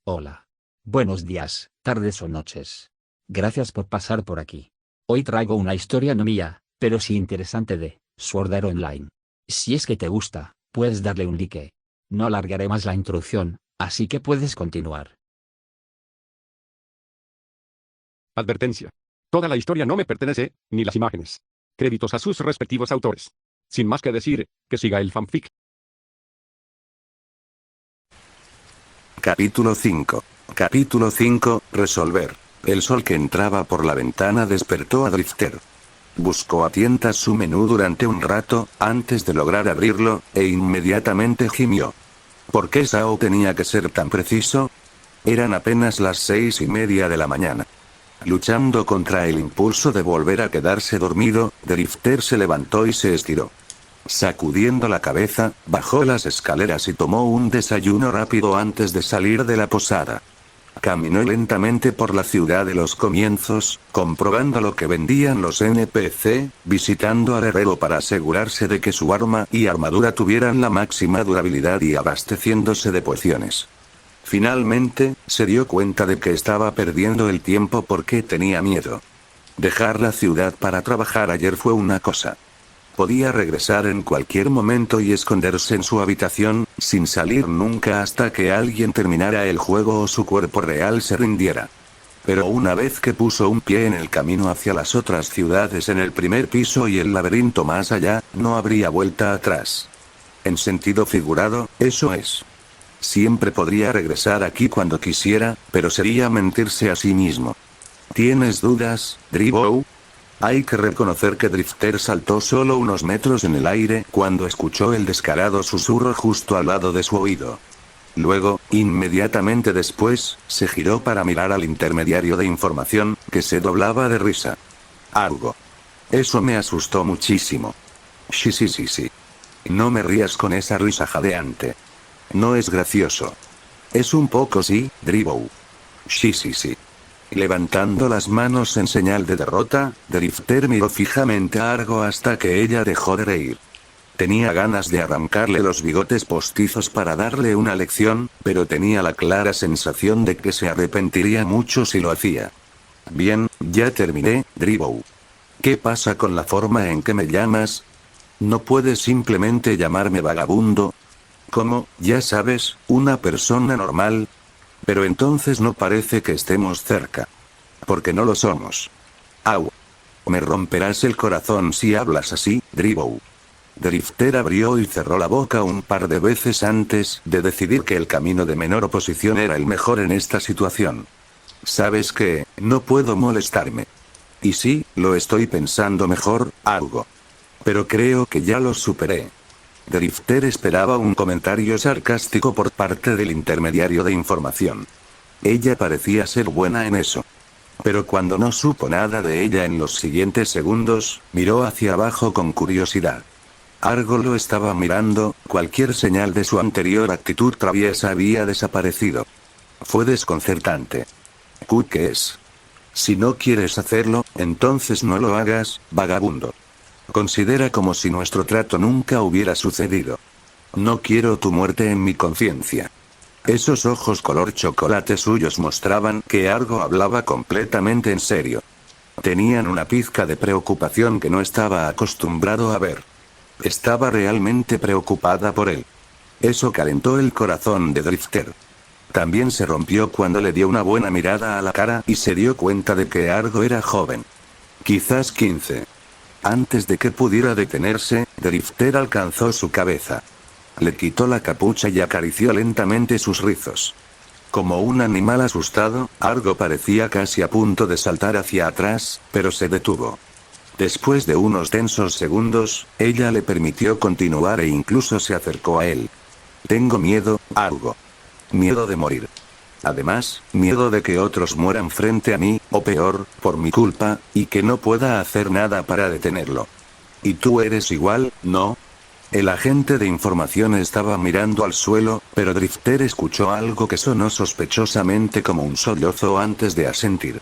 Hola. Buenos días, tardes o noches. Gracias por pasar por aquí. Hoy traigo una historia no mía, pero sí interesante de Sword Art Online. Si es que te gusta, puedes darle un like. No alargaré más la introducción, así que puedes continuar. Advertencia. Toda la historia no me pertenece, ni las imágenes. Créditos a sus respectivos autores. Sin más que decir, que siga el fanfic. Capítulo 5. Capítulo 5. Resolver. El sol que entraba por la ventana despertó a Drifter. Buscó a tientas su menú durante un rato, antes de lograr abrirlo, e inmediatamente gimió. ¿Por qué Sao tenía que ser tan preciso? Eran apenas las 6:30 de la mañana. Luchando contra el impulso de volver a quedarse dormido, Drifter se levantó y se estiró. Sacudiendo la cabeza, bajó las escaleras y tomó un desayuno rápido antes de salir de la posada. Caminó lentamente por la ciudad de los comienzos, comprobando lo que vendían los NPC, visitando al herrero para asegurarse de que su arma y armadura tuvieran la máxima durabilidad y abasteciéndose de pociones. Finalmente, se dio cuenta de que estaba perdiendo el tiempo porque tenía miedo. Dejar la ciudad para trabajar ayer fue una cosa. Podía regresar en cualquier momento y esconderse en su habitación, sin salir nunca hasta que alguien terminara el juego o su cuerpo real se rindiera. Pero una vez que puso un pie en el camino hacia las otras ciudades en el primer piso y el laberinto más allá, no habría vuelta atrás. En sentido figurado, eso es. Siempre podría regresar aquí cuando quisiera, pero sería mentirse a sí mismo. ¿Tienes dudas, Dribou? Hay que reconocer que Drifter saltó solo unos metros en el aire cuando escuchó el descarado susurro justo al lado de su oído. Luego, inmediatamente después, se giró para mirar al intermediario de información, que se doblaba de risa. Algo. Eso me asustó muchísimo. Sí. No me rías con esa risa jadeante. No es gracioso. Es un poco sí, Dribou. Sí. Levantando las manos en señal de derrota, Drifter miró fijamente a Argo hasta que ella dejó de reír. Tenía ganas de arrancarle los bigotes postizos para darle una lección, pero tenía la clara sensación de que se arrepentiría mucho si lo hacía. Bien, ya terminé, Dribou. ¿Qué pasa con la forma en que me llamas? ¿No puedes simplemente llamarme vagabundo? ¿Cómo, ya sabes, una persona normal? Pero entonces no parece que estemos cerca. Porque no lo somos. Au. Me romperás el corazón si hablas así, Dribou. Drifter abrió y cerró la boca un par de veces antes de decidir que el camino de menor oposición era el mejor en esta situación. ¿Sabes qué? No puedo molestarme. Y sí, lo estoy pensando mejor, algo. Pero creo que ya lo superé. Drifter esperaba un comentario sarcástico por parte del intermediario de información. Ella parecía ser buena en eso. Pero cuando no supo nada de ella en los siguientes segundos, miró hacia abajo con curiosidad. Argo lo estaba mirando, cualquier señal de su anterior actitud traviesa había desaparecido. Fue desconcertante. ¿Qué es? Si no quieres hacerlo, entonces no lo hagas, vagabundo. Considera como si nuestro trato nunca hubiera sucedido. No quiero tu muerte en mi conciencia. Esos ojos color chocolate suyos mostraban que Argo hablaba completamente en serio. Tenían una pizca de preocupación que no estaba acostumbrado a ver. Estaba realmente preocupada por él. Eso calentó el corazón de Drifter. También se rompió cuando le dio una buena mirada a la cara y se dio cuenta de que Argo era joven. Quizás 15. Antes de que pudiera detenerse, Drifter alcanzó su cabeza. Le quitó la capucha y acarició lentamente sus rizos. Como un animal asustado, Argo parecía casi a punto de saltar hacia atrás, pero se detuvo. Después de unos tensos segundos, ella le permitió continuar e incluso se acercó a él. Tengo miedo, Argo. Miedo de morir. Además, miedo de que otros mueran frente a mí, o peor, por mi culpa, y que no pueda hacer nada para detenerlo. ¿Y tú eres igual, no? El agente de información estaba mirando al suelo, pero Drifter escuchó algo que sonó sospechosamente como un sollozo antes de asentir.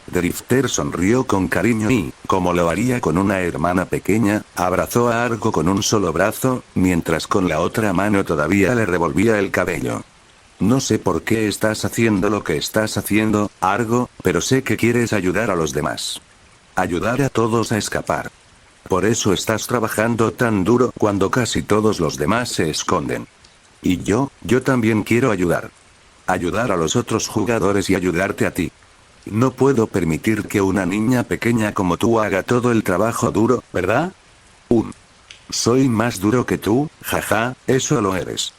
Drifter sonrió con cariño y, como lo haría con una hermana pequeña, abrazó a Argo con un solo brazo, mientras con la otra mano todavía le revolvía el cabello. No sé por qué estás haciendo lo que estás haciendo, Argo, pero sé que quieres ayudar a los demás. Ayudar a todos a escapar. Por eso estás trabajando tan duro cuando casi todos los demás se esconden. Y yo también quiero ayudar. Ayudar a los otros jugadores y ayudarte a ti. No puedo permitir que una niña pequeña como tú haga todo el trabajo duro, ¿verdad? Soy más duro que tú, jaja, eso lo eres.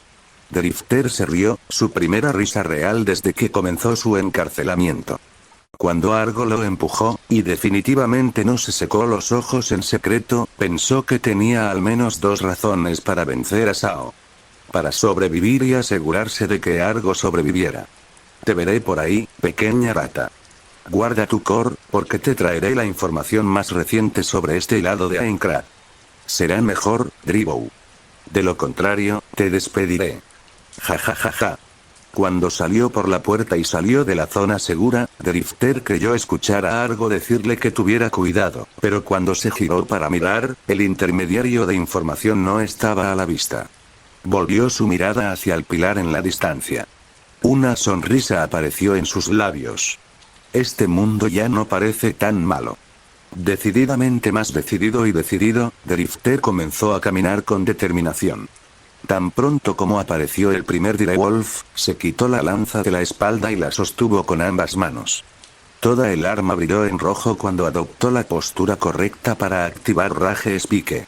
Drifter se rió, su primera risa real desde que comenzó su encarcelamiento. Cuando Argo lo empujó, y definitivamente no se secó los ojos en secreto, pensó que tenía al menos 2 razones para vencer a Sao. Para sobrevivir y asegurarse de que Argo sobreviviera. Te veré por ahí, pequeña rata. Guarda tu core, porque te traeré la información más reciente sobre este lado de Aincrad. Será mejor, Dribou. De lo contrario, te despediré. Ja. Cuando salió por la puerta y salió de la zona segura, Drifter creyó escuchar a Argo decirle que tuviera cuidado, pero cuando se giró para mirar, el intermediario de información no estaba a la vista. Volvió su mirada hacia el pilar en la distancia. Una sonrisa apareció en sus labios. Este mundo ya no parece tan malo. Decididamente más decidido y decidido, Drifter comenzó a caminar con determinación. Tan pronto como apareció el primer Direwolf, se quitó la lanza de la espalda y la sostuvo con ambas manos. Toda el arma brilló en rojo cuando adoptó la postura correcta para activar Rage Spike.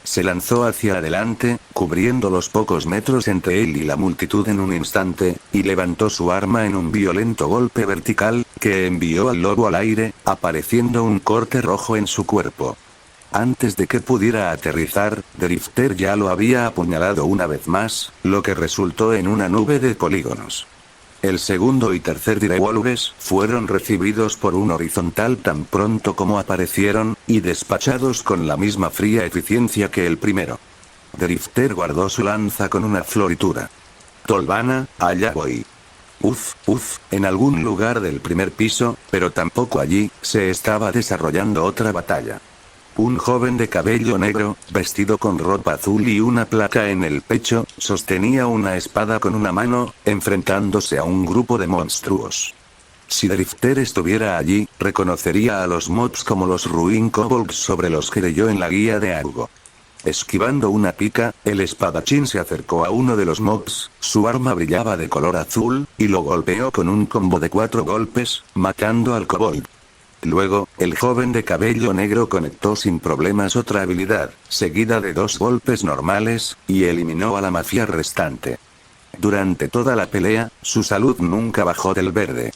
Se lanzó hacia adelante, cubriendo los pocos metros entre él y la multitud en un instante, y levantó su arma en un violento golpe vertical, que envió al lobo al aire, apareciendo un corte rojo en su cuerpo. Antes de que pudiera aterrizar, Drifter ya lo había apuñalado una vez más, lo que resultó en una nube de polígonos. El segundo y tercer Direwolves fueron recibidos por un horizontal tan pronto como aparecieron, y despachados con la misma fría eficiencia que el primero. Drifter guardó su lanza con una floritura. Tolvana, allá voy. En algún lugar del primer piso, pero tampoco allí, se estaba desarrollando otra batalla. Un joven de cabello negro, vestido con ropa azul y una placa en el pecho, sostenía una espada con una mano, enfrentándose a un grupo de monstruos. Si Drifter estuviera allí, reconocería a los mobs como los Ruin Kobolds sobre los que leyó en la guía de Argo. Esquivando una pica, el espadachín se acercó a uno de los mobs, su arma brillaba de color azul, y lo golpeó con un combo de 4 golpes, matando al kobold. Luego, el joven de cabello negro conectó sin problemas otra habilidad, seguida de 2 golpes normales, y eliminó a la mafia restante. Durante toda la pelea, su salud nunca bajó del verde.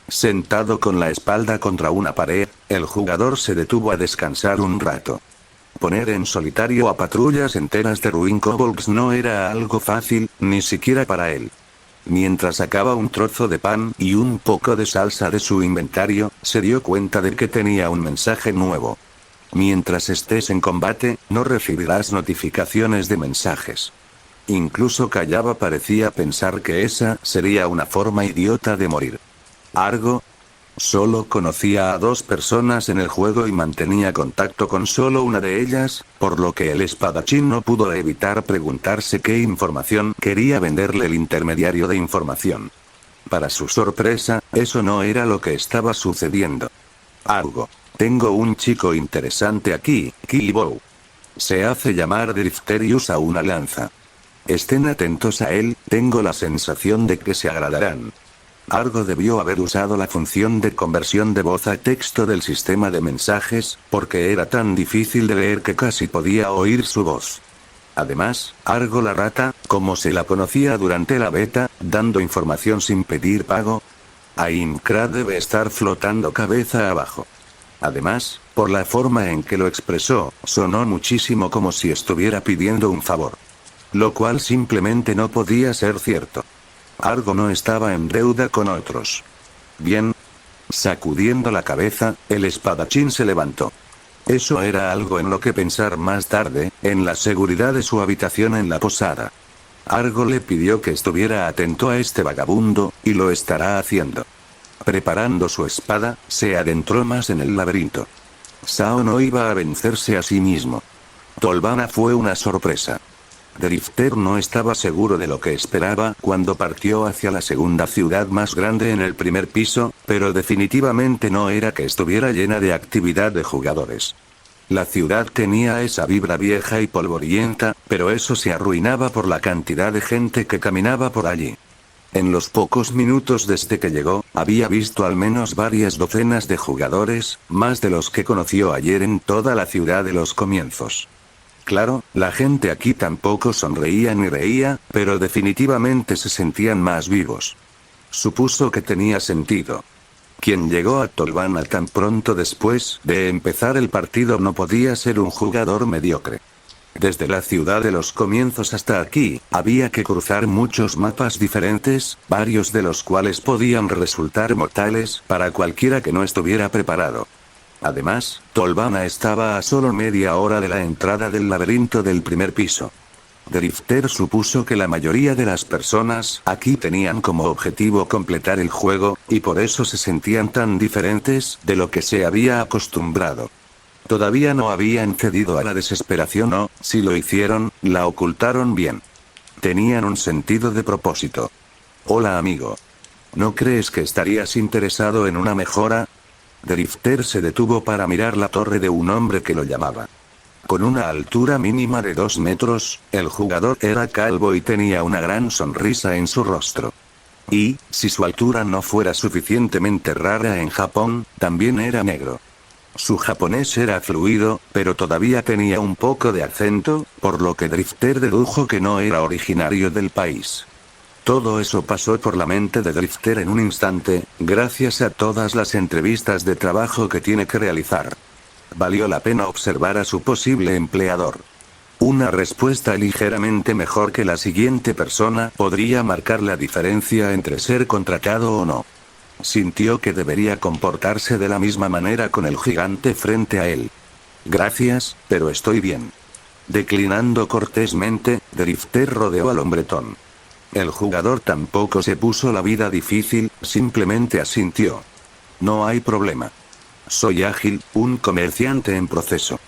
Sentado con la espalda contra una pared, el jugador se detuvo a descansar un rato. Poner en solitario a patrullas enteras de Ruin Kobolds no era algo fácil, ni siquiera para él. Mientras sacaba un trozo de pan y un poco de salsa de su inventario, se dio cuenta de que tenía un mensaje nuevo. Mientras estés en combate, no recibirás notificaciones de mensajes. Incluso Callaba parecía pensar que esa sería una forma idiota de morir. Argo solo conocía a 2 personas en el juego y mantenía contacto con solo una de ellas, por lo que el espadachín no pudo evitar preguntarse qué información quería venderle el intermediario de información. Para su sorpresa, eso no era lo que estaba sucediendo. Argo, tengo un chico interesante aquí, Killbow. Se hace llamar Drifter y usa una lanza. Estén atentos a él, tengo la sensación de que se agradarán. Argo debió haber usado la función de conversión de voz a texto del sistema de mensajes, porque era tan difícil de leer que casi podía oír su voz. Además, Argo la rata, como se la conocía durante la beta, dando información sin pedir pago. Aincrad debe estar flotando cabeza abajo. Además, por la forma en que lo expresó, sonó muchísimo como si estuviera pidiendo un favor. Lo cual simplemente no podía ser cierto. Argo no estaba en deuda con otros. Bien. Sacudiendo la cabeza, el espadachín se levantó. Eso era algo en lo que pensar más tarde, en la seguridad de su habitación en la posada. Argo le pidió que estuviera atento a este vagabundo, y lo estará haciendo. Preparando su espada, se adentró más en el laberinto. Sao no iba a vencerse a sí mismo. Tolvana fue una sorpresa. Drifter no estaba seguro de lo que esperaba cuando partió hacia la segunda ciudad más grande en el primer piso, pero definitivamente no era que estuviera llena de actividad de jugadores. La ciudad tenía esa vibra vieja y polvorienta, pero eso se arruinaba por la cantidad de gente que caminaba por allí. En los pocos minutos desde que llegó, había visto al menos varias docenas de jugadores, más de los que conoció ayer en toda la ciudad de los comienzos. Claro, la gente aquí tampoco sonreía ni reía, pero definitivamente se sentían más vivos. Supuso que tenía sentido. Quien llegó a Tolvana tan pronto después de empezar el partido no podía ser un jugador mediocre. Desde la ciudad de los comienzos hasta aquí, había que cruzar muchos mapas diferentes, varios de los cuales podían resultar mortales para cualquiera que no estuviera preparado. Además, Tolvana estaba a solo media hora de la entrada del laberinto del primer piso. Drifter supuso que la mayoría de las personas aquí tenían como objetivo completar el juego, y por eso se sentían tan diferentes de lo que se había acostumbrado. Todavía no habían cedido a la desesperación o, si lo hicieron, la ocultaron bien. Tenían un sentido de propósito. Hola amigo. ¿No crees que estarías interesado en una mejora? Drifter se detuvo para mirar la torre de un hombre que lo llamaba. Con una altura mínima de 2 metros, el jugador era calvo y tenía una gran sonrisa en su rostro. Y, si su altura no fuera suficientemente rara en Japón, también era negro. Su japonés era fluido, pero todavía tenía un poco de acento, por lo que Drifter dedujo que no era originario del país. Todo eso pasó por la mente de Drifter en un instante, gracias a todas las entrevistas de trabajo que tiene que realizar. Valió la pena observar a su posible empleador. Una respuesta ligeramente mejor que la siguiente persona podría marcar la diferencia entre ser contratado o no. Sintió que debería comportarse de la misma manera con el gigante frente a él. Gracias, pero estoy bien. Declinando cortésmente, Drifter rodeó al hombretón. El jugador tampoco se puso la vida difícil, simplemente asintió. No hay problema. Soy Ágil, un comerciante en proceso.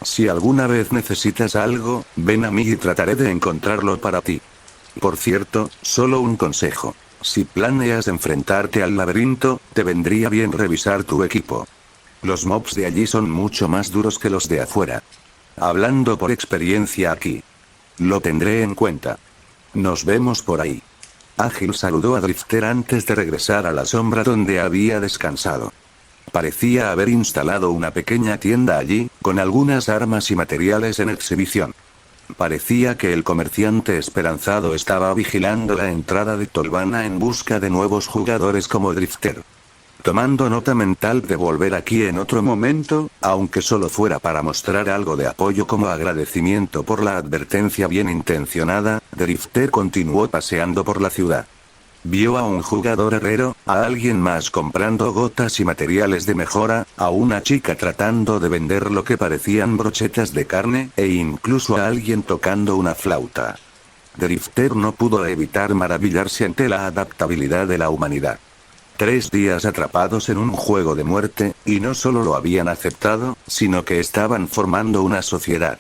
Si alguna vez necesitas algo, ven a mí y trataré de encontrarlo para ti. Por cierto, solo un consejo. Si planeas enfrentarte al laberinto, te vendría bien revisar tu equipo. Los mobs de allí son mucho más duros que los de afuera. Hablando por experiencia aquí. Lo tendré en cuenta. Nos vemos por ahí. Ágil saludó a Drifter antes de regresar a la sombra donde había descansado. Parecía haber instalado una pequeña tienda allí, con algunas armas y materiales en exhibición. Parecía que el comerciante esperanzado estaba vigilando la entrada de Tolvana en busca de nuevos jugadores como Drifter. Tomando nota mental de volver aquí en otro momento, aunque solo fuera para mostrar algo de apoyo como agradecimiento por la advertencia bien intencionada, Drifter continuó paseando por la ciudad. Vio a un jugador herrero, a alguien más comprando gotas y materiales de mejora, a una chica tratando de vender lo que parecían brochetas de carne, e incluso a alguien tocando una flauta. Drifter no pudo evitar maravillarse ante la adaptabilidad de la humanidad. 3 días atrapados en un juego de muerte, y no solo lo habían aceptado, sino que estaban formando una sociedad.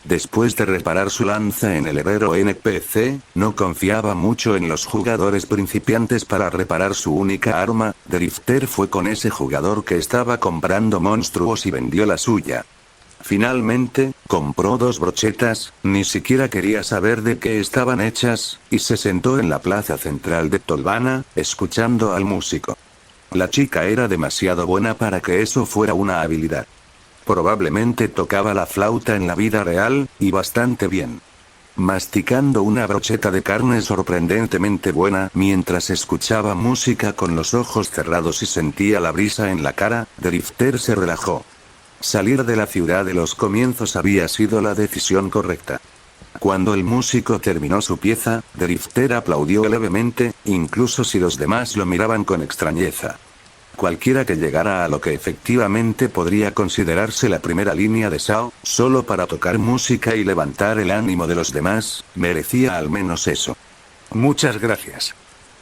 Después de reparar su lanza en el herrero NPC, no confiaba mucho en los jugadores principiantes para reparar su única arma. Drifter fue con ese jugador que estaba comprando monstruos y vendió la suya. Finalmente, compró 2 brochetas, ni siquiera quería saber de qué estaban hechas, y se sentó en la plaza central de Tolvana, escuchando al músico. La chica era demasiado buena para que eso fuera una habilidad. Probablemente tocaba la flauta en la vida real, y bastante bien. Masticando una brocheta de carne sorprendentemente buena mientras escuchaba música con los ojos cerrados y sentía la brisa en la cara, Drifter se relajó. Salir de la ciudad de los comienzos había sido la decisión correcta. Cuando el músico terminó su pieza, Drifter aplaudió levemente, incluso si los demás lo miraban con extrañeza. Cualquiera que llegara a lo que efectivamente podría considerarse la primera línea de Sao, solo para tocar música y levantar el ánimo de los demás, merecía al menos eso. Muchas gracias.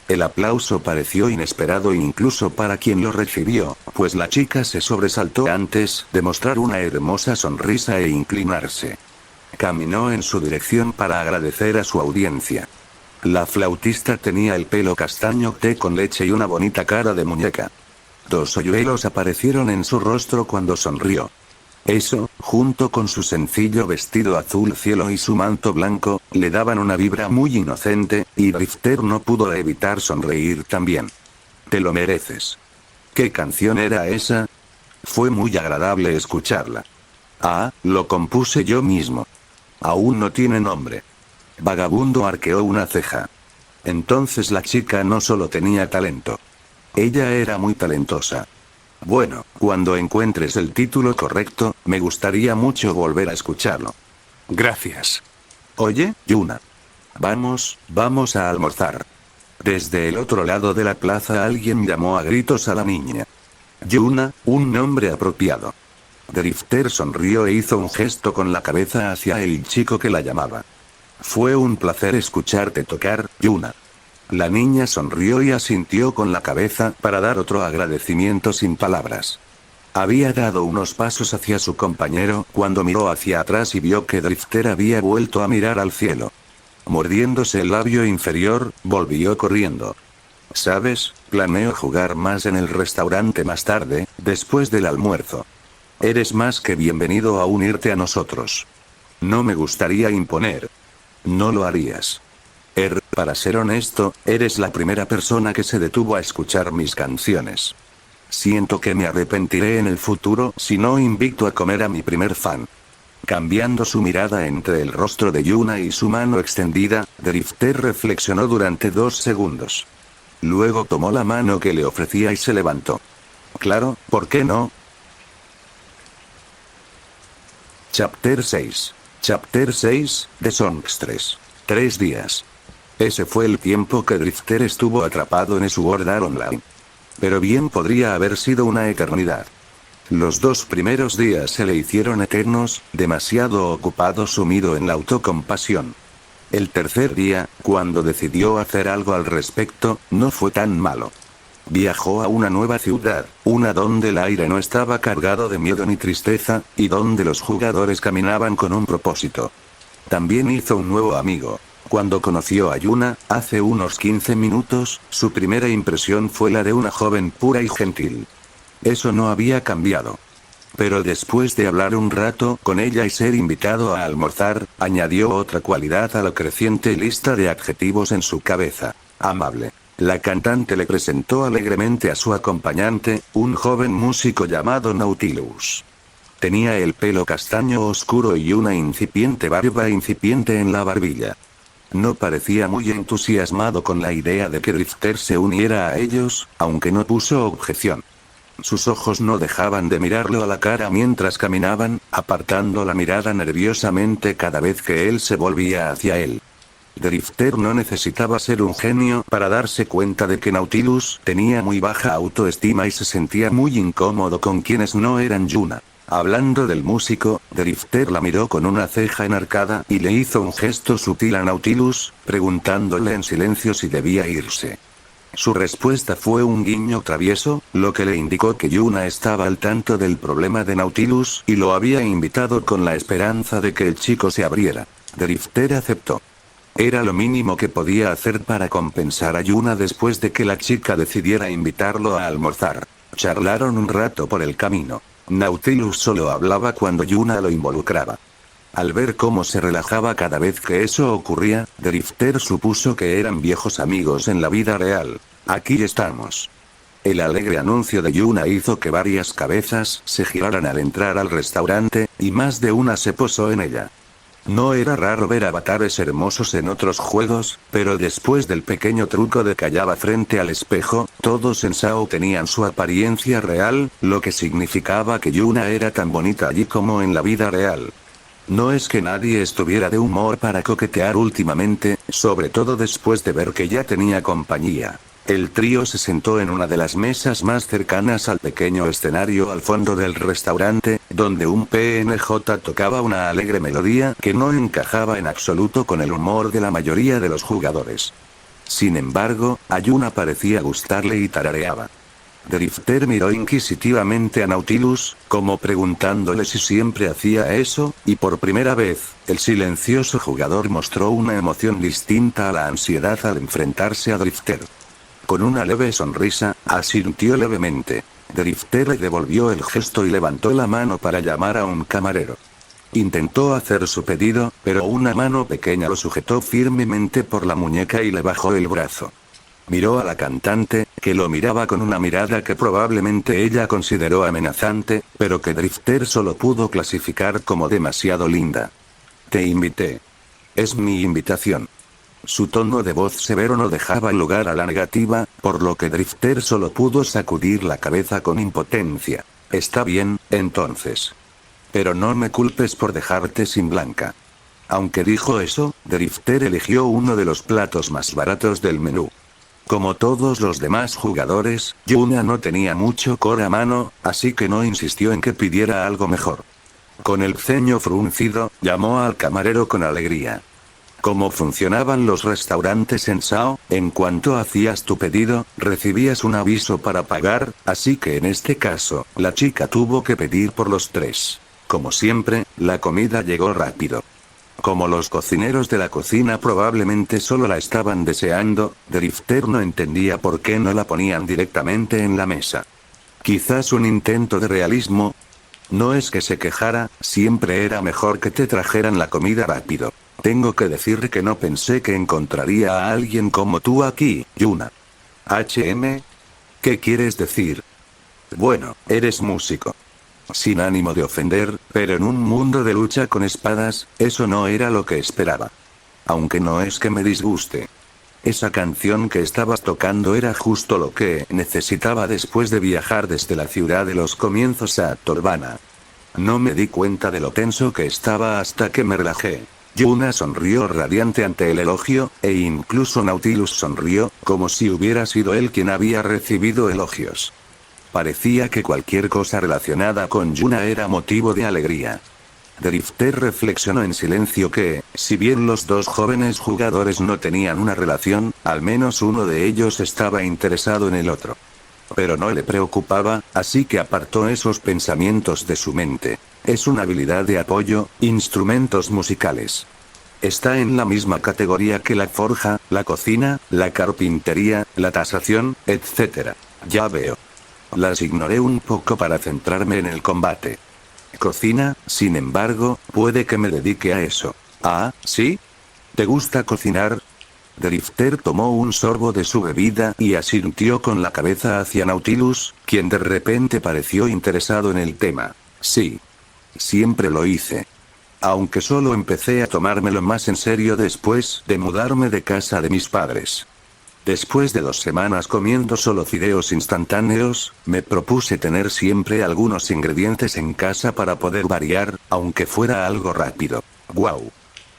El aplauso pareció inesperado incluso para quien lo recibió, pues la chica se sobresaltó antes de mostrar una hermosa sonrisa e inclinarse. caminó en su dirección para agradecer a su audiencia. La flautista tenía el pelo castaño té con leche y una bonita cara de muñeca. 2 hoyuelos aparecieron en su rostro cuando sonrió. Eso, junto con su sencillo vestido azul cielo y su manto blanco, le daban una vibra muy inocente, y Drifter no pudo evitar sonreír también. Te lo mereces. ¿Qué canción era esa? Fue muy agradable escucharla. Ah, lo compuse yo mismo. Aún no tiene nombre. Vagabundo arqueó una ceja. Entonces la chica no solo tenía talento. Ella era muy talentosa. Bueno, cuando encuentres el título correcto, me gustaría mucho volver a escucharlo. Gracias. Oye, Yuna. Vamos a almorzar. Desde el otro lado de la plaza alguien llamó a gritos a la niña. Yuna, un nombre apropiado. Drifter sonrió e hizo un gesto con la cabeza hacia el chico que la llamaba. Fue un placer escucharte tocar, Yuna. La niña sonrió y asintió con la cabeza para dar otro agradecimiento sin palabras. Había dado unos pasos hacia su compañero cuando miró hacia atrás y vio que Drifter había vuelto a mirar al cielo. Mordiéndose el labio inferior, volvió corriendo. ¿Sabes? Planeo jugar más en el restaurante más tarde, después del almuerzo. Eres más que bienvenido a unirte a nosotros. No me gustaría imponer. No lo harías. Para ser honesto, eres la primera persona que se detuvo a escuchar mis canciones. Siento que me arrepentiré en el futuro si no invito a comer a mi primer fan. Cambiando su mirada entre el rostro de Yuna y su mano extendida, Drifter reflexionó durante 2 segundos. Luego tomó la mano que le ofrecía y se levantó. Claro, ¿por qué no? Chapter 6. Chapter 6, de Songstress. 3 días. Ese fue el tiempo que Drifter estuvo atrapado en Sword Art Online. Pero bien podría haber sido una eternidad. Los 2 primeros días se le hicieron eternos, demasiado ocupado sumido en la autocompasión. El tercer día, cuando decidió hacer algo al respecto, no fue tan malo. Viajó a una nueva ciudad, una donde el aire no estaba cargado de miedo ni tristeza, y donde los jugadores caminaban con un propósito. También hizo un nuevo amigo. Cuando conoció a Yuna, hace unos 15 minutos, su primera impresión fue la de una joven pura y gentil. Eso no había cambiado. Pero después de hablar un rato con ella y ser invitado a almorzar, añadió otra cualidad a la creciente lista de adjetivos en su cabeza. Amable. La cantante le presentó alegremente a su acompañante, un joven músico llamado Nautilus. Tenía el pelo castaño oscuro y una incipiente barba incipiente en la barbilla. No parecía muy entusiasmado con la idea de que Drifter se uniera a ellos, aunque no puso objeción. Sus ojos no dejaban de mirarlo a la cara mientras caminaban, apartando la mirada nerviosamente cada vez que él se volvía hacia él. Drifter no necesitaba ser un genio para darse cuenta de que Nautilus tenía muy baja autoestima y se sentía muy incómodo con quienes no eran Yuna. Hablando del músico, Drifter la miró con una ceja enarcada y le hizo un gesto sutil a Nautilus, preguntándole en silencio si debía irse. Su respuesta fue un guiño travieso, lo que le indicó que Yuna estaba al tanto del problema de Nautilus y lo había invitado con la esperanza de que el chico se abriera. Drifter aceptó. Era lo mínimo que podía hacer para compensar a Yuna después de que la chica decidiera invitarlo a almorzar. Charlaron un rato por el camino. Nautilus solo hablaba cuando Yuna lo involucraba. Al ver cómo se relajaba cada vez que eso ocurría, Drifter supuso que eran viejos amigos en la vida real. Aquí estamos. El alegre anuncio de Yuna hizo que varias cabezas se giraran al entrar al restaurante, y más de una se posó en ella. No era raro ver avatares hermosos en otros juegos, pero después del pequeño truco de callaba frente al espejo, todos en SAO tenían su apariencia real, lo que significaba que Yuna era tan bonita allí como en la vida real. No es que nadie estuviera de humor para coquetear últimamente, sobre todo después de ver que ya tenía compañía. El trío se sentó en una de las mesas más cercanas al pequeño escenario al fondo del restaurante, donde un PNJ tocaba una alegre melodía que no encajaba en absoluto con el humor de la mayoría de los jugadores. Sin embargo, a Yuna parecía gustarle y tarareaba. Drifter miró inquisitivamente a Nautilus, como preguntándole si siempre hacía eso, y por primera vez, el silencioso jugador mostró una emoción distinta a la ansiedad al enfrentarse a Drifter. Con una leve sonrisa, asintió levemente. Drifter le devolvió el gesto y levantó la mano para llamar a un camarero. Intentó hacer su pedido, pero una mano pequeña lo sujetó firmemente por la muñeca y le bajó el brazo. Miró a la cantante, que lo miraba con una mirada que probablemente ella consideró amenazante, pero que Drifter solo pudo clasificar como demasiado linda. Te invité. Es mi invitación. Su tono de voz severo no dejaba lugar a la negativa, por lo que Drifter solo pudo sacudir la cabeza con impotencia. Está bien, entonces. Pero no me culpes por dejarte sin Blanca. Aunque dijo eso, Drifter eligió uno de los platos más baratos del menú. Como todos los demás jugadores, Yuna no tenía mucho core a mano, así que no insistió en que pidiera algo mejor. Con el ceño fruncido, llamó al camarero con alegría. Como funcionaban los restaurantes en Sao, en cuanto hacías tu pedido, recibías un aviso para pagar, así que en este caso, la chica tuvo que pedir por los tres. Como siempre, la comida llegó rápido. Como los cocineros de la cocina probablemente solo la estaban deseando, Drifter no entendía por qué no la ponían directamente en la mesa. Quizás un intento de realismo. No es que se quejara, siempre era mejor que te trajeran la comida rápido. Tengo que decir que no pensé que encontraría a alguien como tú aquí, Yuna. ¿Qué quieres decir? Bueno, eres músico. Sin ánimo de ofender, pero en un mundo de lucha con espadas, eso no era lo que esperaba. Aunque no es que me disguste. Esa canción que estabas tocando era justo lo que necesitaba después de viajar desde la ciudad de los comienzos a Torbana. No me di cuenta de lo tenso que estaba hasta que me relajé. Yuna sonrió radiante ante el elogio, e incluso Nautilus sonrió, como si hubiera sido él quien había recibido elogios. Parecía que cualquier cosa relacionada con Yuna era motivo de alegría. Drifter reflexionó en silencio que, si bien los dos jóvenes jugadores no tenían una relación, al menos uno de ellos estaba interesado en el otro. Pero no le preocupaba, así que apartó esos pensamientos de su mente. Es una habilidad de apoyo, instrumentos musicales. Está en la misma categoría que la forja, la cocina, la carpintería, la tasación, etc. Ya veo. Las ignoré un poco para centrarme en el combate. Cocina, sin embargo, puede que me dedique a eso. Ah, ¿sí? ¿Te gusta cocinar? Drifter tomó un sorbo de su bebida y asintió con la cabeza hacia Nautilus, quien de repente pareció interesado en el tema. Sí. Siempre lo hice. Aunque solo empecé a tomármelo más en serio después de mudarme de casa de mis padres. Después de 2 semanas comiendo solo fideos instantáneos, me propuse tener siempre algunos ingredientes en casa para poder variar, aunque fuera algo rápido. ¡Guau!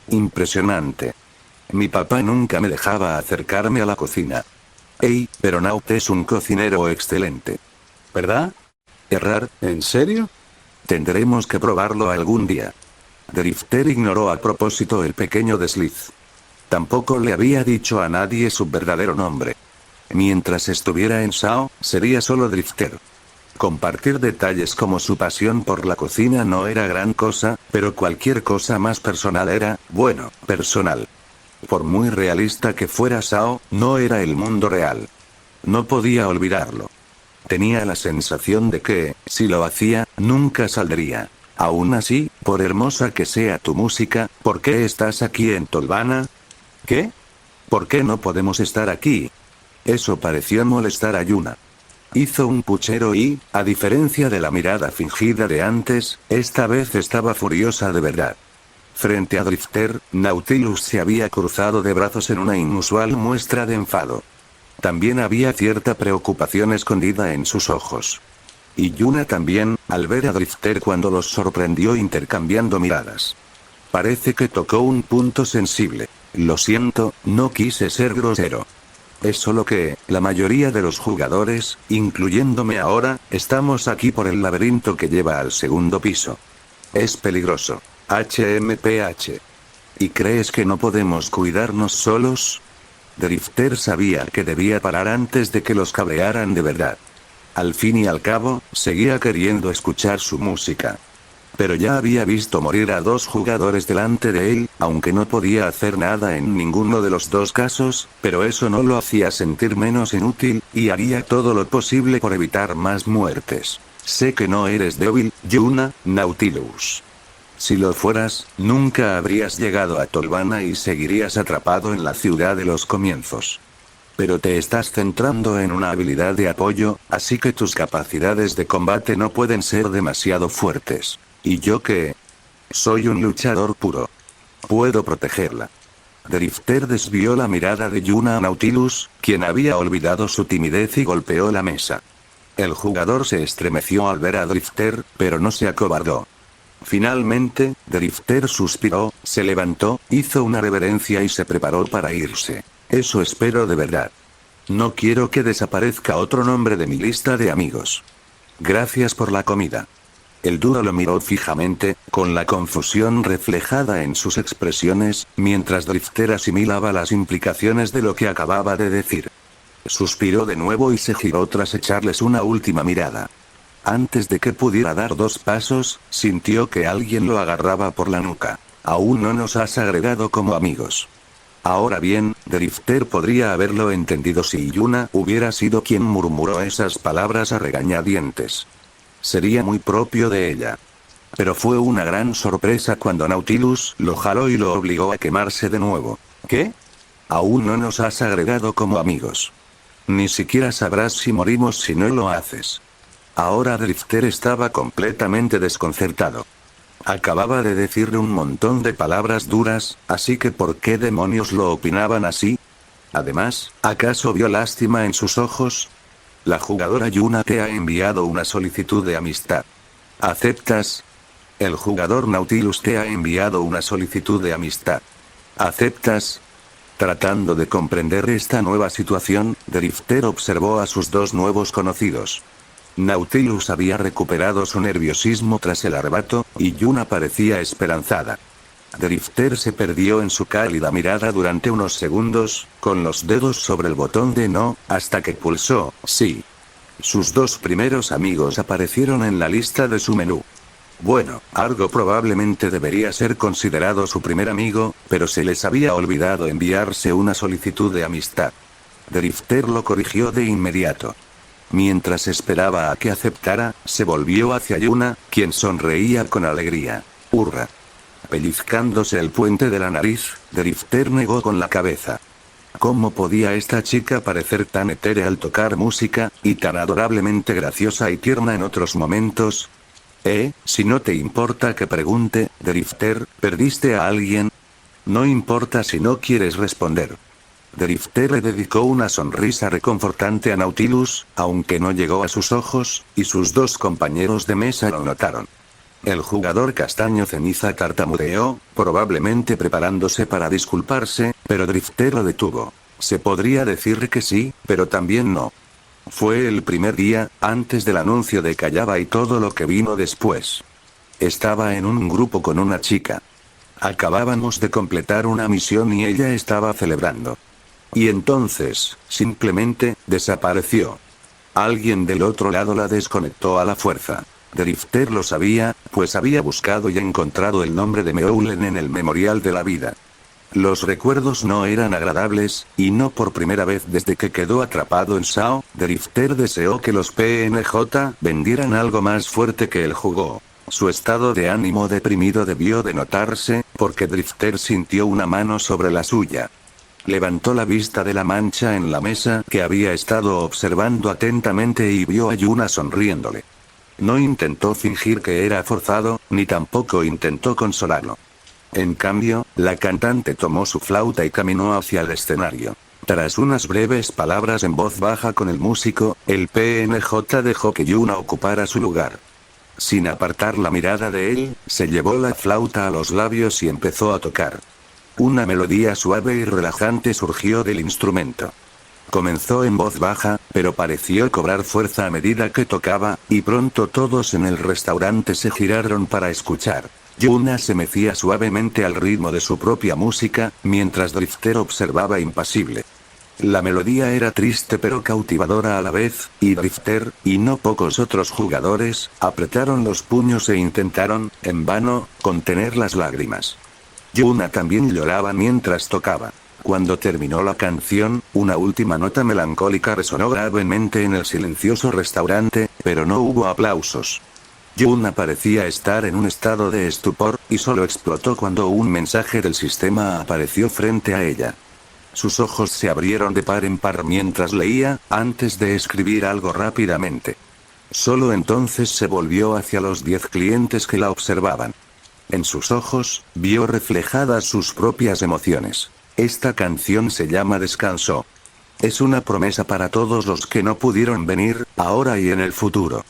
Impresionante. Mi papá nunca me dejaba acercarme a la cocina. Ey, pero Naut es un cocinero excelente. ¿Verdad? ¿Errar? ¿En serio? Tendremos que probarlo algún día. Drifter ignoró a propósito el pequeño desliz. Tampoco le había dicho a nadie su verdadero nombre. Mientras estuviera en Sao, sería solo Drifter. Compartir detalles como su pasión por la cocina no era gran cosa, pero cualquier cosa más personal era, bueno, personal. Por muy realista que fuera Sao, no era el mundo real. No podía olvidarlo. Tenía la sensación de que, si lo hacía, nunca saldría. Aún así, por hermosa que sea tu música, ¿por qué estás aquí en Tolvana? ¿Qué? ¿Por qué no podemos estar aquí? Eso pareció molestar a Yuna. Hizo un puchero y, a diferencia de la mirada fingida de antes, esta vez estaba furiosa de verdad. Frente a Drifter, Nautilus se había cruzado de brazos en una inusual muestra de enfado. También había cierta preocupación escondida en sus ojos. Y Yuna también, al ver a Drifter cuando los sorprendió intercambiando miradas. Parece que tocó un punto sensible. Lo siento, no quise ser grosero. Es solo que, la mayoría de los jugadores, incluyéndome ahora, estamos aquí por el laberinto que lleva al segundo piso. Es peligroso. HMPH. ¿Y crees que no podemos cuidarnos solos? Drifter sabía que debía parar antes de que los cabrearan de verdad. Al fin y al cabo, seguía queriendo escuchar su música. Pero ya había visto morir a 2 jugadores delante de él, aunque no podía hacer nada en ninguno de los 2 casos, pero eso no lo hacía sentir menos inútil, y haría todo lo posible por evitar más muertes. Sé que no eres débil, Yuna, Nautilus. Si lo fueras, nunca habrías llegado a Tolvana y seguirías atrapado en la ciudad de los comienzos. Pero te estás centrando en una habilidad de apoyo, así que tus capacidades de combate no pueden ser demasiado fuertes. ¿Y yo qué? Soy un luchador puro. Puedo protegerla. Drifter desvió la mirada de Yuna a Nautilus, quien había olvidado su timidez y golpeó la mesa. El jugador se estremeció al ver a Drifter, pero no se acobardó. Finalmente, Drifter suspiró, se levantó, hizo una reverencia y se preparó para irse. Eso espero de verdad. No quiero que desaparezca otro nombre de mi lista de amigos. Gracias por la comida. El dúo lo miró fijamente, con la confusión reflejada en sus expresiones, mientras Drifter asimilaba las implicaciones de lo que acababa de decir. Suspiró de nuevo y se giró tras echarles una última mirada. Antes de que pudiera dar 2 pasos, sintió que alguien lo agarraba por la nuca. Aún no nos has agregado como amigos. Ahora bien, Drifter podría haberlo entendido si Yuna hubiera sido quien murmuró esas palabras a regañadientes. Sería muy propio de ella. Pero fue una gran sorpresa cuando Nautilus lo jaló y lo obligó a quemarse de nuevo. ¿Qué? Aún no nos has agregado como amigos. Ni siquiera sabrás si morimos si no lo haces. Ahora Drifter estaba completamente desconcertado. Acababa de decirle un montón de palabras duras, así que ¿por qué demonios lo opinaban así? Además, ¿acaso vio lástima en sus ojos? La jugadora Yuna te ha enviado una solicitud de amistad. ¿Aceptas? El jugador Nautilus te ha enviado una solicitud de amistad. ¿Aceptas? Tratando de comprender esta nueva situación, Drifter observó a sus 2 nuevos conocidos. Nautilus había recuperado su nerviosismo tras el arrebato, y Yuna parecía esperanzada. Drifter se perdió en su cálida mirada durante unos segundos, con los dedos sobre el botón de no, hasta que pulsó sí. Sus 2 primeros amigos aparecieron en la lista de su menú. Bueno, Argo probablemente debería ser considerado su primer amigo, pero se les había olvidado enviarse una solicitud de amistad. Drifter lo corrigió de inmediato. Mientras esperaba a que aceptara, se volvió hacia Yuna, quien sonreía con alegría. ¡Hurra! Pellizcándose el puente de la nariz, Drifter negó con la cabeza. ¿Cómo podía esta chica parecer tan etérea al tocar música, y tan adorablemente graciosa y tierna en otros momentos? Si no te importa que pregunte, Drifter, ¿perdiste a alguien? No importa si no quieres responder. Drifter le dedicó una sonrisa reconfortante a Nautilus, aunque no llegó a sus ojos, y sus 2 compañeros de mesa lo notaron. El jugador castaño ceniza tartamudeó, probablemente preparándose para disculparse, pero Drifter lo detuvo. Se podría decir que sí, pero también no. Fue el primer día, antes del anuncio de Callaba y todo lo que vino después. Estaba en un grupo con una chica. Acabábamos de completar una misión y ella estaba celebrando. Y entonces, simplemente, desapareció. Alguien del otro lado la desconectó a la fuerza. Drifter lo sabía, pues había buscado y encontrado el nombre de Meulen en el Memorial de la Vida. Los recuerdos no eran agradables, y no por primera vez desde que quedó atrapado en Sao, Drifter deseó que los PNJ vendieran algo más fuerte que el jugo. Su estado de ánimo deprimido debió de notarse, porque Drifter sintió una mano sobre la suya. Levantó la vista de la mancha en la mesa que había estado observando atentamente y vio a Yuna sonriéndole. No intentó fingir que era forzado, ni tampoco intentó consolarlo. En cambio, la cantante tomó su flauta y caminó hacia el escenario. Tras unas breves palabras en voz baja con el músico, el PNJ dejó que Yuna ocupara su lugar. Sin apartar la mirada de él, se llevó la flauta a los labios y empezó a tocar. Una melodía suave y relajante surgió del instrumento. Comenzó en voz baja, pero pareció cobrar fuerza a medida que tocaba, y pronto todos en el restaurante se giraron para escuchar. Yuna se mecía suavemente al ritmo de su propia música, mientras Drifter observaba impasible. La melodía era triste pero cautivadora a la vez, y Drifter, y no pocos otros jugadores, apretaron los puños e intentaron, en vano, contener las lágrimas. Yuna también lloraba mientras tocaba. Cuando terminó la canción, una última nota melancólica resonó gravemente en el silencioso restaurante, pero no hubo aplausos. Yuna parecía estar en un estado de estupor, y solo explotó cuando un mensaje del sistema apareció frente a ella. Sus ojos se abrieron de par en par mientras leía, antes de escribir algo rápidamente. Solo entonces se volvió hacia los 10 clientes que la observaban. En sus ojos, vio reflejadas sus propias emociones. Esta canción se llama Descanso. Es una promesa para todos los que no pudieron venir, ahora y en el futuro.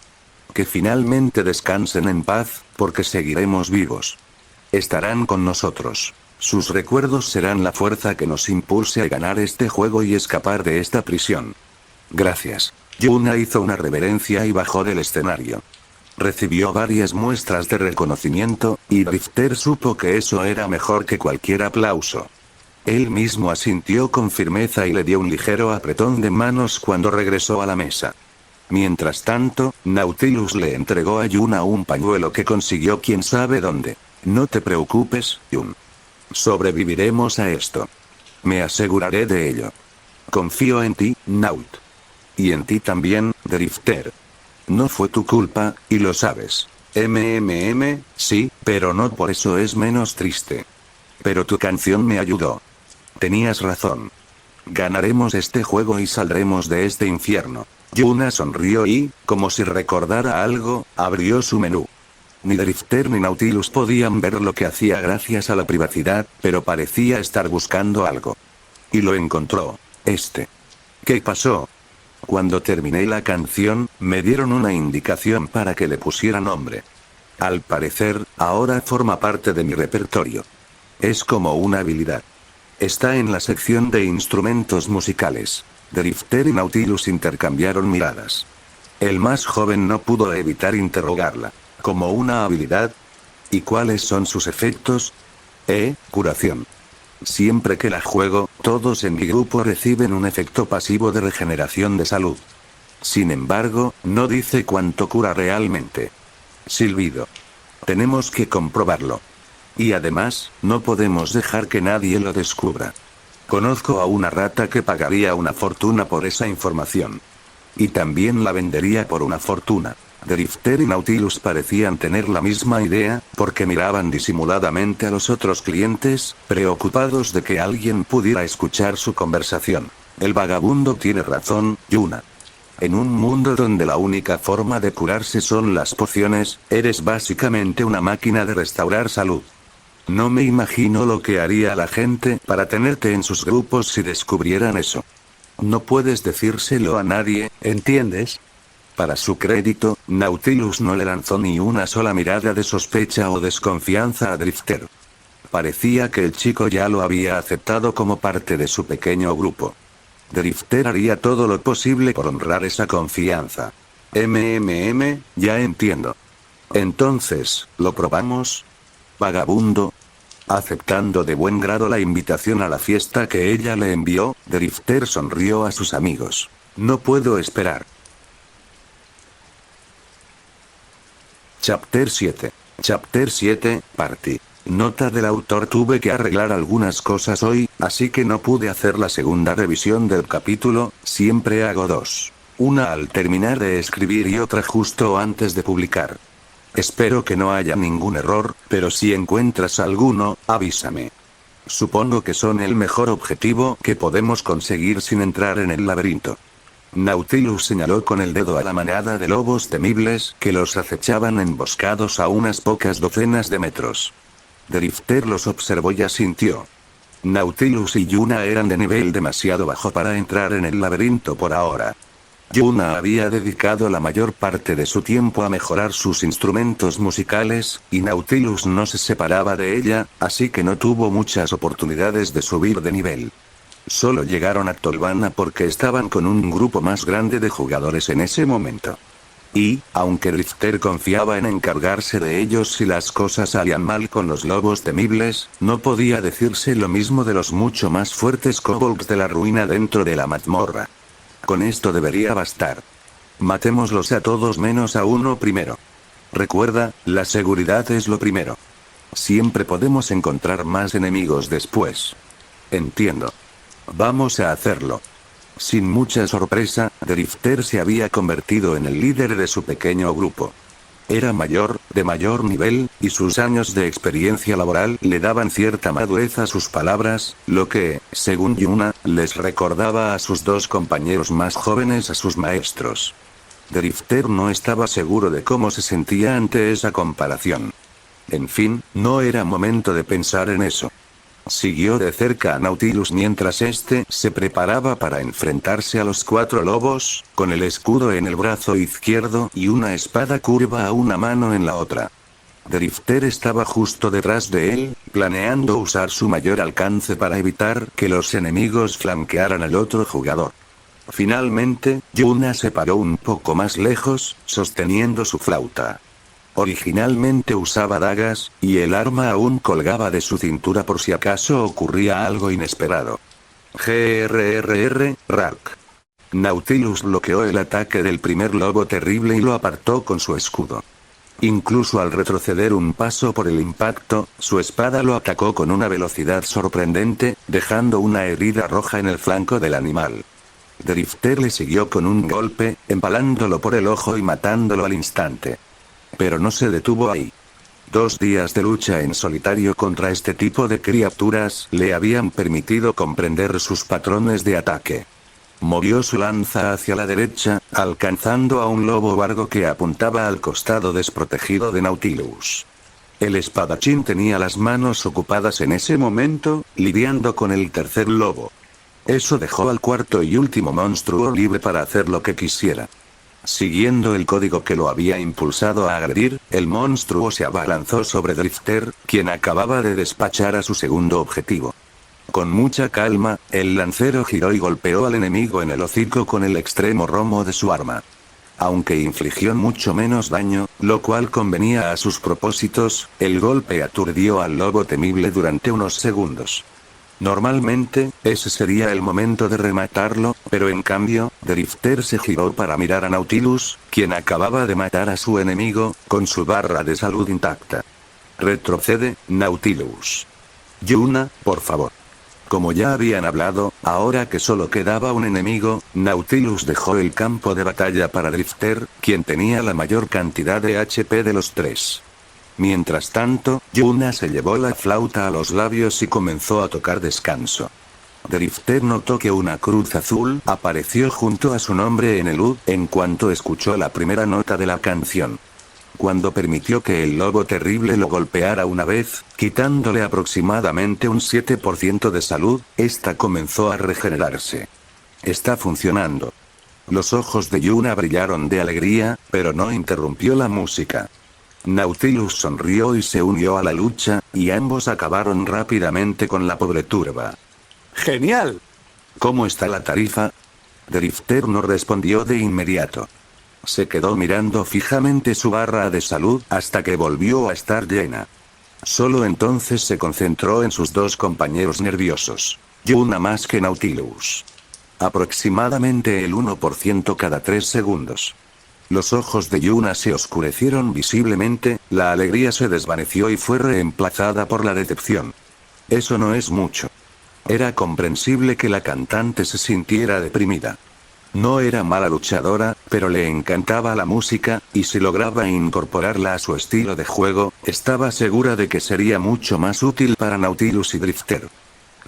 Que finalmente descansen en paz, porque seguiremos vivos. Estarán con nosotros. Sus recuerdos serán la fuerza que nos impulse a ganar este juego y escapar de esta prisión. Gracias. Yuna hizo una reverencia y bajó del escenario. Recibió varias muestras de reconocimiento, y Drifter supo que eso era mejor que cualquier aplauso. Él mismo asintió con firmeza y le dio un ligero apretón de manos cuando regresó a la mesa. Mientras tanto, Nautilus le entregó a Yuna un pañuelo que consiguió quién sabe dónde. No te preocupes, Yun. Sobreviviremos a esto. Me aseguraré de ello. Confío en ti, Naut. Y en ti también, Drifter. No fue tu culpa, y lo sabes. Sí, pero no por eso es menos triste. Pero tu canción me ayudó. Tenías razón. Ganaremos este juego y saldremos de este infierno. Yuna sonrió y, como si recordara algo, abrió su menú. Ni Drifter ni Nautilus podían ver lo que hacía gracias a la privacidad, pero parecía estar buscando algo. Y lo encontró. ¿Qué pasó? Cuando terminé la canción, me dieron una indicación para que le pusiera nombre. Al parecer, ahora forma parte de mi repertorio. Es como una habilidad. Está en la sección de instrumentos musicales. Drifter y Nautilus intercambiaron miradas. El más joven no pudo evitar interrogarla. ¿Como una habilidad? ¿Y cuáles son sus efectos? Curación. Siempre que la juego, todos en mi grupo reciben un efecto pasivo de regeneración de salud. Sin embargo, no dice cuánto cura realmente. Silbido. Tenemos que comprobarlo. Y además, no podemos dejar que nadie lo descubra. Conozco a una rata que pagaría una fortuna por esa información. Y también la vendería por una fortuna. Drifter y Nautilus parecían tener la misma idea, porque miraban disimuladamente a los otros clientes, preocupados de que alguien pudiera escuchar su conversación. El vagabundo tiene razón, Yuna. En un mundo donde la única forma de curarse son las pociones, eres básicamente una máquina de restaurar salud. No me imagino lo que haría la gente para tenerte en sus grupos si descubrieran eso. No puedes decírselo a nadie, ¿entiendes? Para su crédito, Nautilus no le lanzó ni una sola mirada de sospecha o desconfianza a Drifter. Parecía que el chico ya lo había aceptado como parte de su pequeño grupo. Drifter haría todo lo posible por honrar esa confianza. Ya entiendo. Entonces, ¿lo probamos? Vagabundo. Aceptando de buen grado la invitación a la fiesta que ella le envió, Drifter sonrió a sus amigos. No puedo esperar. Chapter 7, Party. Nota del autor: tuve que arreglar algunas cosas hoy, así que no pude hacer la segunda revisión del capítulo, siempre hago dos. Una al terminar de escribir y otra justo antes de publicar. Espero que no haya ningún error, pero si encuentras alguno, avísame. Supongo que son el mejor objetivo que podemos conseguir sin entrar en el laberinto. Nautilus señaló con el dedo a la manada de lobos temibles que los acechaban emboscados a unas pocas docenas de metros. Drifter los observó y asintió. Nautilus y Yuna eran de nivel demasiado bajo para entrar en el laberinto por ahora. Yuna había dedicado la mayor parte de su tiempo a mejorar sus instrumentos musicales, y Nautilus no se separaba de ella, así que no tuvo muchas oportunidades de subir de nivel. Solo llegaron a Tolvana porque estaban con un grupo más grande de jugadores en ese momento. Y, aunque Drifter confiaba en encargarse de ellos si las cosas salían mal con los lobos temibles, no podía decirse lo mismo de los mucho más fuertes kobolds de la ruina dentro de la mazmorra. Con esto debería bastar. Matémoslos a todos menos a uno primero. Recuerda, la seguridad es lo primero. Siempre podemos encontrar más enemigos después. Entiendo. Vamos a hacerlo. Sin mucha sorpresa, Drifter se había convertido en el líder de su pequeño grupo. Era mayor, de mayor nivel, y sus años de experiencia laboral le daban cierta madurez a sus palabras, lo que, según Yuna, les recordaba a sus dos compañeros más jóvenes a sus maestros. Drifter no estaba seguro de cómo se sentía ante esa comparación. En fin, no era momento de pensar en eso. Siguió de cerca a Nautilus mientras éste se preparaba para enfrentarse a los 4 lobos, con el escudo en el brazo izquierdo y una espada curva a una mano en la otra. Drifter estaba justo detrás de él, planeando usar su mayor alcance para evitar que los enemigos flanquearan al otro jugador. Finalmente, Yuna se paró un poco más lejos, sosteniendo su flauta. Originalmente usaba dagas, y el arma aún colgaba de su cintura por si acaso ocurría algo inesperado. Rark. Nautilus bloqueó el ataque del primer lobo terrible y lo apartó con su escudo. Incluso al retroceder un paso por el impacto, su espada lo atacó con una velocidad sorprendente, dejando una herida roja en el flanco del animal. Drifter le siguió con un golpe, empalándolo por el ojo y matándolo al instante. Pero no se detuvo ahí. 2 días de lucha en solitario contra este tipo de criaturas le habían permitido comprender sus patrones de ataque. Movió su lanza hacia la derecha, alcanzando a un lobo vargo que apuntaba al costado desprotegido de Nautilus. El espadachín tenía las manos ocupadas en ese momento, lidiando con el tercer lobo. Eso dejó al cuarto y último monstruo libre para hacer lo que quisiera. Siguiendo el código que lo había impulsado a agredir, el monstruo se abalanzó sobre Drifter, quien acababa de despachar a su segundo objetivo. Con mucha calma, el lancero giró y golpeó al enemigo en el hocico con el extremo romo de su arma. Aunque infligió mucho menos daño, lo cual convenía a sus propósitos, el golpe aturdió al lobo temible durante unos segundos. Normalmente, ese sería el momento de rematarlo, pero en cambio, Drifter se giró para mirar a Nautilus, quien acababa de matar a su enemigo, con su barra de salud intacta. Retrocede, Nautilus. Yuna, por favor. Como ya habían hablado, ahora que solo quedaba un enemigo, Nautilus dejó el campo de batalla para Drifter, quien tenía la mayor cantidad de HP de los 3. Mientras tanto, Yuna se llevó la flauta a los labios y comenzó a tocar descanso. Drifter notó que una cruz azul apareció junto a su nombre en el UD en cuanto escuchó la primera nota de la canción. Cuando permitió que el lobo terrible lo golpeara una vez, quitándole aproximadamente un 7% de salud, esta comenzó a regenerarse. Está funcionando. Los ojos de Yuna brillaron de alegría, pero no interrumpió la música. Nautilus sonrió y se unió a la lucha, y ambos acabaron rápidamente con la pobre turba. ¡Genial! ¿Cómo está la tarifa? Drifter no respondió de inmediato. Se quedó mirando fijamente su barra de salud hasta que volvió a estar llena. Solo entonces se concentró en sus dos compañeros nerviosos. Yuna más que Nautilus. Aproximadamente el 1% cada 3 segundos. Los ojos de Yuna se oscurecieron visiblemente, la alegría se desvaneció y fue reemplazada por la decepción. Eso no es mucho. Era comprensible que la cantante se sintiera deprimida. No era mala luchadora, pero le encantaba la música, y si lograba incorporarla a su estilo de juego, estaba segura de que sería mucho más útil para Nautilus y Drifter.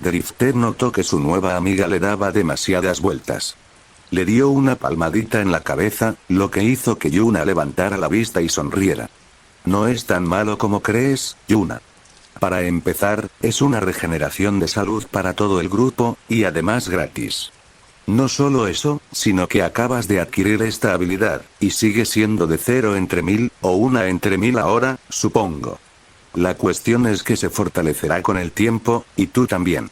Drifter notó que su nueva amiga le daba demasiadas vueltas. Le dio una palmadita en la cabeza, lo que hizo que Yuna levantara la vista y sonriera. No es tan malo como crees, Yuna. Para empezar, es una regeneración de salud para todo el grupo, y además gratis. No solo eso, sino que acabas de adquirir esta habilidad, y sigue siendo de 0 entre 1000, o 1 entre 1000 ahora, supongo. La cuestión es que se fortalecerá con el tiempo, y tú también.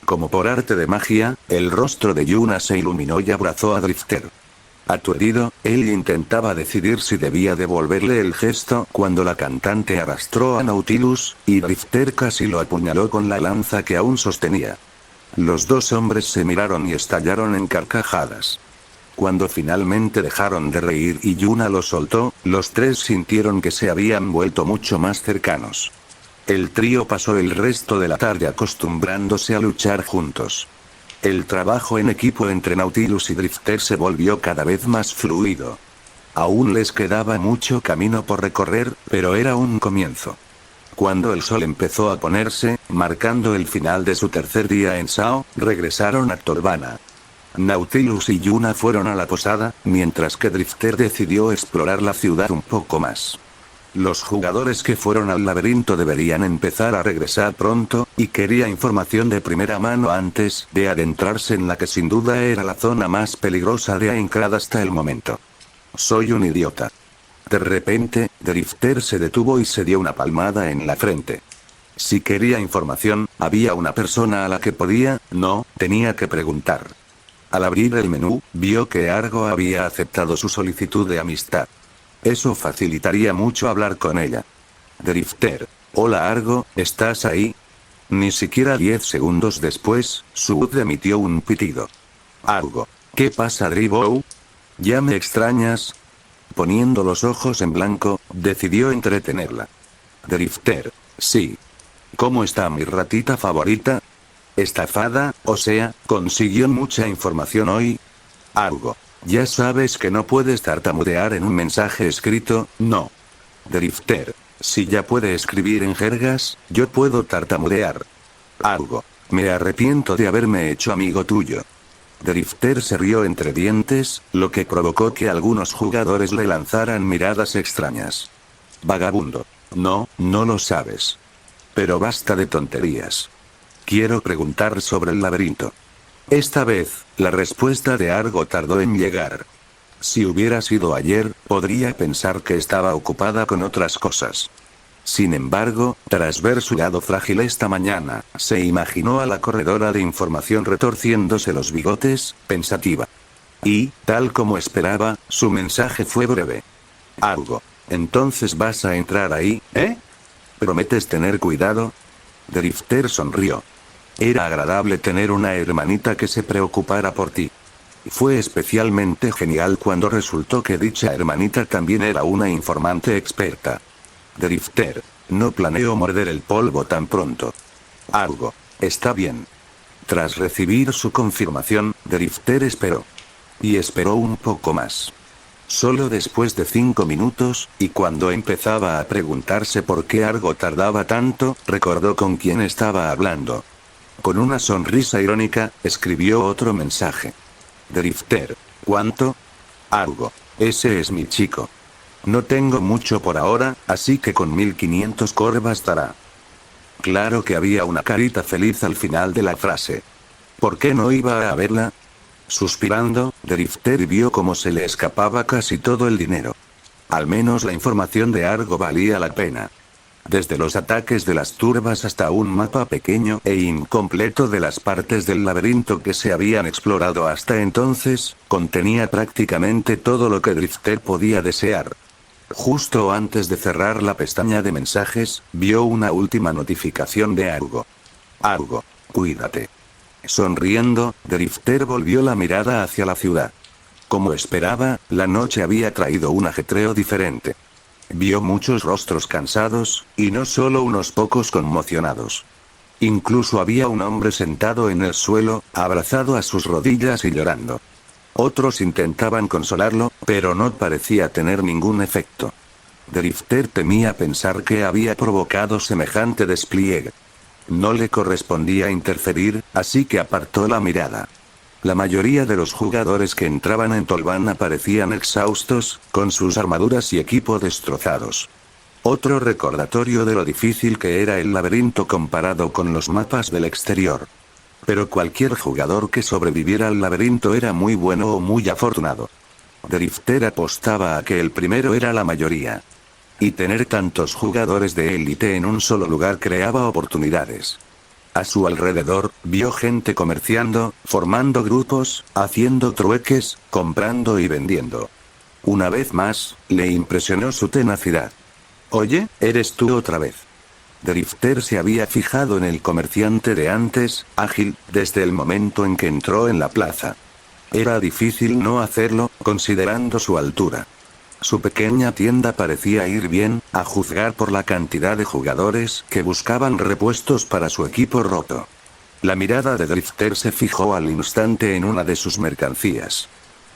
Como por arte de magia, el rostro de Yuna se iluminó y abrazó a Drifter. Aturdido, él intentaba decidir si debía devolverle el gesto cuando la cantante arrastró a Nautilus, y Drifter casi lo apuñaló con la lanza que aún sostenía. Los dos hombres se miraron y estallaron en carcajadas. Cuando finalmente dejaron de reír y Yuna lo soltó, los tres sintieron que se habían vuelto mucho más cercanos. El trío pasó el resto de la tarde acostumbrándose a luchar juntos. El trabajo en equipo entre Nautilus y Drifter se volvió cada vez más fluido. Aún les quedaba mucho camino por recorrer, pero era un comienzo. Cuando el sol empezó a ponerse, marcando el final de su tercer día en Sao, regresaron a Torbana. Nautilus y Yuna fueron a la posada, mientras que Drifter decidió explorar la ciudad un poco más. Los jugadores que fueron al laberinto deberían empezar a regresar pronto, y quería información de primera mano antes de adentrarse en la que sin duda era la zona más peligrosa de Aincrad hasta el momento. Soy un idiota. De repente, Drifter se detuvo y se dio una palmada en la frente. Si quería información, había una persona a la que tenía que preguntar. Al abrir el menú, vio que Argo había aceptado su solicitud de amistad. Eso facilitaría mucho hablar con ella. Drifter. Hola Argo, ¿estás ahí? Ni siquiera 10 segundos después, Sud emitió un pitido. Argo. ¿Qué pasa Dribou? ¿Ya me extrañas? Poniendo los ojos en blanco, decidió entretenerla. Drifter. Sí. ¿Cómo está mi ratita favorita? Estafada, o sea, ¿consiguió mucha información hoy? Argo. Ya sabes que no puedes tartamudear en un mensaje escrito, ¿no? Drifter. Si ya puede escribir en jergas, yo puedo tartamudear. Argo. Me arrepiento de haberme hecho amigo tuyo. Drifter se rió entre dientes, lo que provocó que algunos jugadores le lanzaran miradas extrañas. Vagabundo. No lo sabes. Pero basta de tonterías. Quiero preguntar sobre el laberinto. Esta vez, la respuesta de Argo tardó en llegar. Si hubiera sido ayer, podría pensar que estaba ocupada con otras cosas. Sin embargo, tras ver su lado frágil esta mañana, se imaginó a la corredora de información retorciéndose los bigotes, pensativa. Y, tal como esperaba, su mensaje fue breve. Argo. Entonces vas a entrar ahí, ¿eh? ¿Prometes tener cuidado? Drifter sonrió. Era agradable tener una hermanita que se preocupara por ti. Fue especialmente genial cuando resultó que dicha hermanita también era una informante experta. Drifter. No planeo morder el polvo tan pronto. Argo. Está bien. Tras recibir su confirmación, Drifter esperó. Y esperó un poco más. Solo después de 5 minutos, y cuando empezaba a preguntarse por qué Argo tardaba tanto, recordó con quién estaba hablando. Con una sonrisa irónica, escribió otro mensaje. Drifter. ¿Cuánto? Argo. Ese es mi chico. No tengo mucho por ahora, así que con 1500 core bastará. Claro que había una carita feliz al final de la frase. ¿Por qué no iba a verla? Suspirando, Drifter vio cómo se le escapaba casi todo el dinero. Al menos la información de Argo valía la pena. Desde los ataques de las turbas hasta un mapa pequeño e incompleto de las partes del laberinto que se habían explorado hasta entonces, contenía prácticamente todo lo que Drifter podía desear. Justo antes de cerrar la pestaña de mensajes, vio una última notificación de Argo. Argo, cuídate. Sonriendo, Drifter volvió la mirada hacia la ciudad. Como esperaba, la noche había traído un ajetreo diferente. Vio muchos rostros cansados, y no solo unos pocos conmocionados. Incluso había un hombre sentado en el suelo, abrazado a sus rodillas y llorando. Otros intentaban consolarlo, pero no parecía tener ningún efecto. Drifter temía pensar que había provocado semejante despliegue. No le correspondía interferir, así que apartó la mirada. La mayoría de los jugadores que entraban en Tolvana parecían exhaustos, con sus armaduras y equipo destrozados. Otro recordatorio de lo difícil que era el laberinto comparado con los mapas del exterior. Pero cualquier jugador que sobreviviera al laberinto era muy bueno o muy afortunado. Drifter apostaba a que el primero era la mayoría. Y tener tantos jugadores de élite en un solo lugar creaba oportunidades. A su alrededor, vio gente comerciando, formando grupos, haciendo trueques, comprando y vendiendo. Una vez más, le impresionó su tenacidad. Oye, ¿eres tú otra vez? Drifter se había fijado en el comerciante de antes, ágil, desde el momento en que entró en la plaza. Era difícil no hacerlo, considerando su altura. Su pequeña tienda parecía ir bien, a juzgar por la cantidad de jugadores que buscaban repuestos para su equipo roto. La mirada de Drifter se fijó al instante en una de sus mercancías.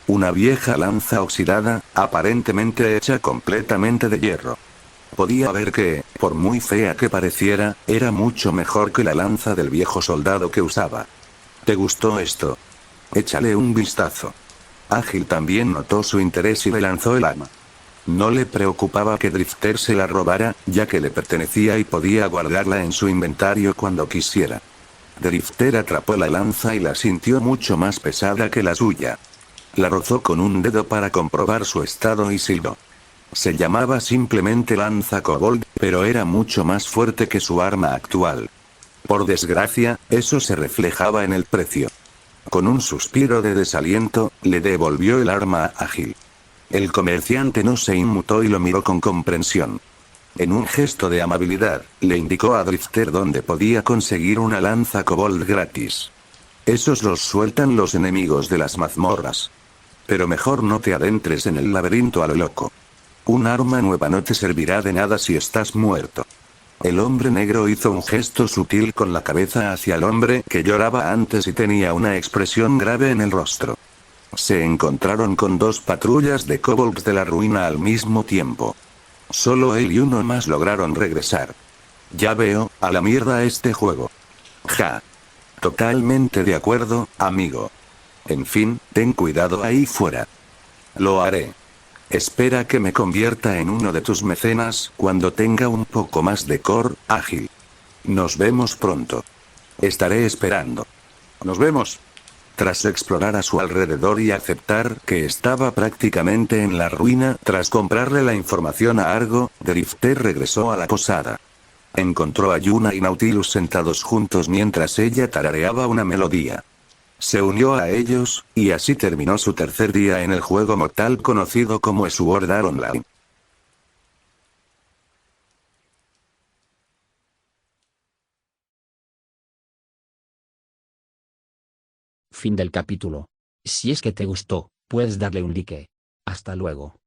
Una vieja lanza oxidada, aparentemente hecha completamente de hierro. Podía ver que, por muy fea que pareciera, era mucho mejor que la lanza del viejo soldado que usaba. ¿Te gustó esto? Échale un vistazo. Ágil también notó su interés y le lanzó el arma. No le preocupaba que Drifter se la robara, ya que le pertenecía y podía guardarla en su inventario cuando quisiera. Drifter atrapó la lanza y la sintió mucho más pesada que la suya. La rozó con un dedo para comprobar su estado y silbó. Se llamaba simplemente lanza Kobold, pero era mucho más fuerte que su arma actual. Por desgracia, eso se reflejaba en el precio. Con un suspiro de desaliento, le devolvió el arma a Ágil. El comerciante no se inmutó y lo miró con comprensión. En un gesto de amabilidad, le indicó a Drifter dónde podía conseguir una lanza Kobold gratis. Esos los sueltan los enemigos de las mazmorras. Pero mejor no te adentres en el laberinto a lo loco. Un arma nueva no te servirá de nada si estás muerto. El hombre negro hizo un gesto sutil con la cabeza hacia el hombre que lloraba antes y tenía una expresión grave en el rostro. Se encontraron con dos patrullas de kobolds de la ruina al mismo tiempo. Solo él y uno más lograron regresar. Ya veo, a la mierda este juego. Ja. Totalmente de acuerdo, amigo. En fin, ten cuidado ahí fuera. Lo haré. Espera que me convierta en uno de tus mecenas cuando tenga un poco más de core, Ágil. Nos vemos pronto. Estaré esperando. Nos vemos. Tras explorar a su alrededor y aceptar que estaba prácticamente en la ruina tras comprarle la información a Argo, Drifter regresó a la posada. Encontró a Yuna y Nautilus sentados juntos mientras ella tarareaba una melodía. Se unió a ellos, y así terminó su tercer día en el juego mortal conocido como Sword Art Online. Fin del capítulo. Si es que te gustó, puedes darle un like. Hasta luego.